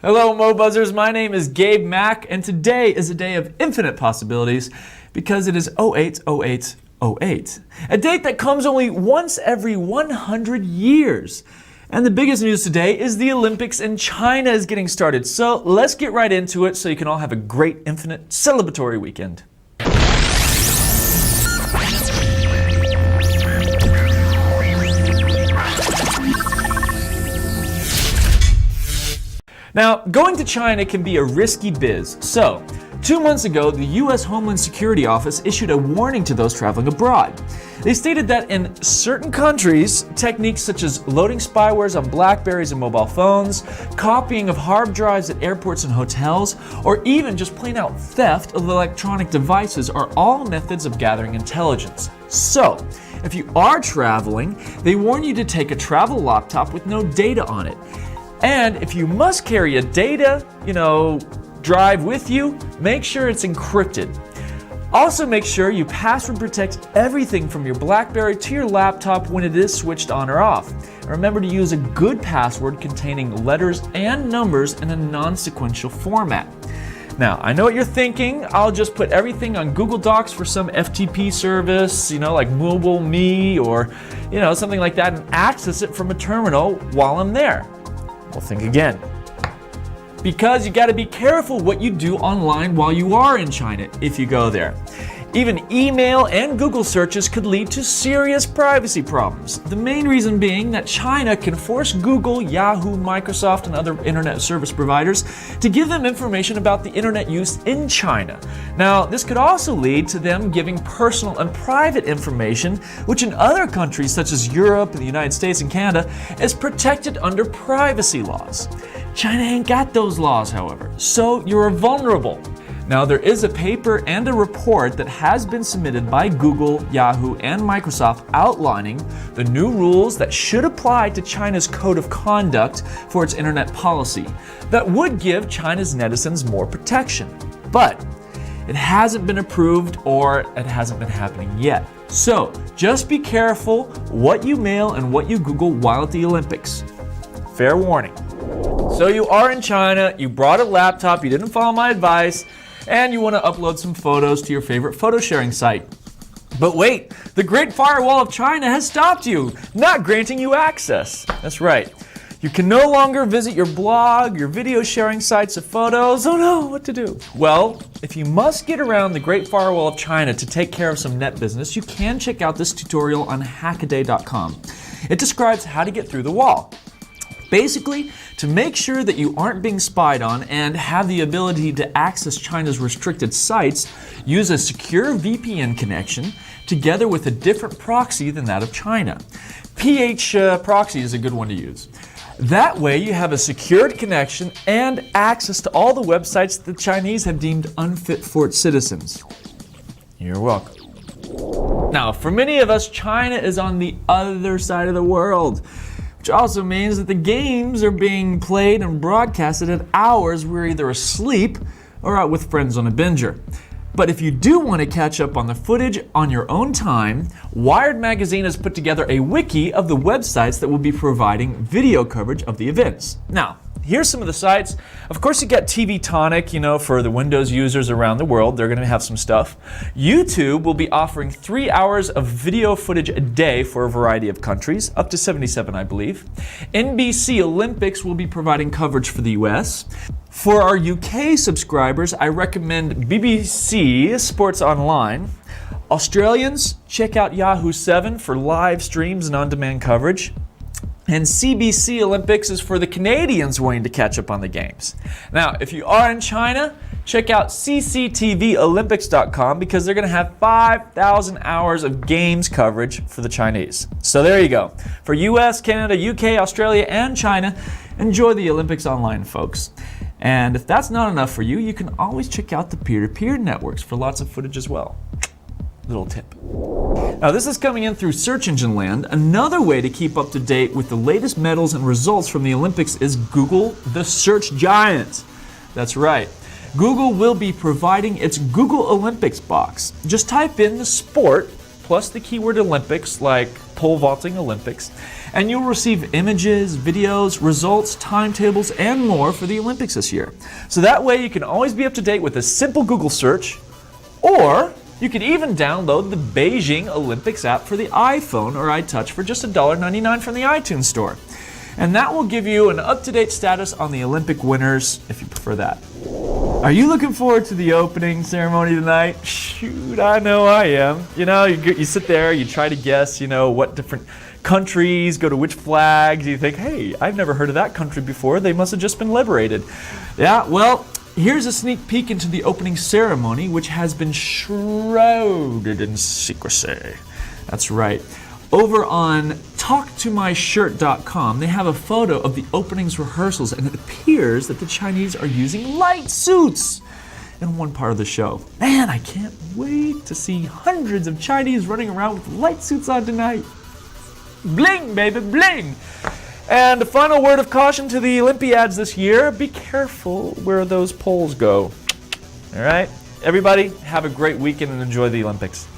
Hello, Mo Buzzers. My name is Gabe Mack, and today is a day of infinite possibilities because it is 080808, a date that comes only once every 100 years. And the biggest news today is the Olympics in China is getting started. So let's get right into it so you can all have a great infinite celebratory weekend. Now, going to China can be a risky biz. So, 2 months ago, the U.S. Homeland Security Office issued a warning to those traveling abroad. They stated that in certain countries, techniques such as loading spywares on Blackberries and mobile phones, copying of hard drives at airports and hotels, or even just plain out theft of electronic devices are all methods of gathering intelligence. So, if you are traveling, they warn you to take a travel laptop with no data on it. And if you must carry a data, drive with you, make sure it's encrypted. Also make sure you password protect everything from your BlackBerry to your laptop when it is switched on or off. And remember to use a good password containing letters and numbers in a non-sequential format. Now, I know what you're thinking. I'll just put everything on Google Docs for some FTP service, like Mobile Me or, something like that, and access it from a terminal while I'm there. Well, think again. Because you got to be careful what you do online while you are in China if you go there. Even email and Google searches could lead to serious privacy problems. The main reason being that China can force Google, Yahoo, Microsoft, and other internet service providers to give them information about the internet use in China. Now, this could also lead to them giving personal and private information, which in other countries such as Europe, the United States, and Canada, is protected under privacy laws. China ain't got those laws, however, so you're vulnerable. Now, there is a paper and a report that has been submitted by Google, Yahoo, and Microsoft outlining the new rules that should apply to China's code of conduct for its internet policy that would give China's netizens more protection. But it hasn't been approved or it hasn't been happening yet. So just be careful what you mail and what you Google while at the Olympics. Fair warning. So you are in China, you brought a laptop, you didn't follow my advice, and you want to upload some photos to your favorite photo sharing site. But wait, the Great Firewall of China has stopped you, not granting you access. That's right. You can no longer visit your blog, your video sharing sites of photos. Oh no, what to do? Well, if you must get around the Great Firewall of China to take care of some net business, you can check out this tutorial on hackaday.com. It describes how to get through the wall. Basically, to make sure that you aren't being spied on and have the ability to access China's restricted sites, use a secure VPN connection together with a different proxy than that of China. Proxy is a good one to use. That way you have a secured connection and access to all the websites the Chinese have deemed unfit for its citizens. You're welcome. Now, for many of us, China is on the other side of the world, which also means that the games are being played and broadcasted at hours we're either asleep or out with friends on a binger. But if you do want to catch up on the footage on your own time, Wired Magazine has put together a wiki of the websites that will be providing video coverage of the events. Now, here's some of the sites. Of course, you got TV Tonic, for the Windows users around the world. They're going to have some stuff. YouTube will be offering 3 hours of video footage a day for a variety of countries, up to 77, I believe. NBC Olympics will be providing coverage for the US. For our UK subscribers, I recommend BBC Sports Online. Australians, check out Yahoo 7 for live streams and on-demand coverage. And CBC Olympics is for the Canadians wanting to catch up on the games. Now, if you are in China, check out cctvolympics.com because they're going to have 5,000 hours of games coverage for the Chinese. So there you go. For US, Canada, UK, Australia, and China, enjoy the Olympics online, folks. And if that's not enough for you, you can always check out the peer-to-peer networks for lots of footage as well. Little tip. Now, this is coming in through Search Engine Land. Another way to keep up to date with the latest medals and results from the Olympics is Google, the search giant. That's right. Google will be providing its Google Olympics box. Just type in the sport plus the keyword Olympics, like pole vaulting Olympics, and you'll receive images, videos, results, timetables, and more for the Olympics this year. So that way you can always be up to date with a simple Google search, or you could even download the Beijing Olympics app for the iPhone or iTouch for just $1.99 from the iTunes Store. And that will give you an up-to-date status on the Olympic winners, if you prefer that. Are you looking forward to the opening ceremony tonight? Shoot, I know I am. You know, you sit there, you try to guess, what different countries go to which flags. You think, hey, I've never heard of that country before. They must have just been liberated. Yeah, well, here's a sneak peek into the opening ceremony, which has been shrouded in secrecy. That's right. Over on TalkToMyShirt.com, they have a photo of the opening's rehearsals, and it appears that the Chinese are using light suits in one part of the show. Man, I can't wait to see hundreds of Chinese running around with light suits on tonight. Bling, baby, bling! And a final word of caution to the Olympiads this year: be careful where those poles go. All right? Everybody, have a great weekend and enjoy the Olympics.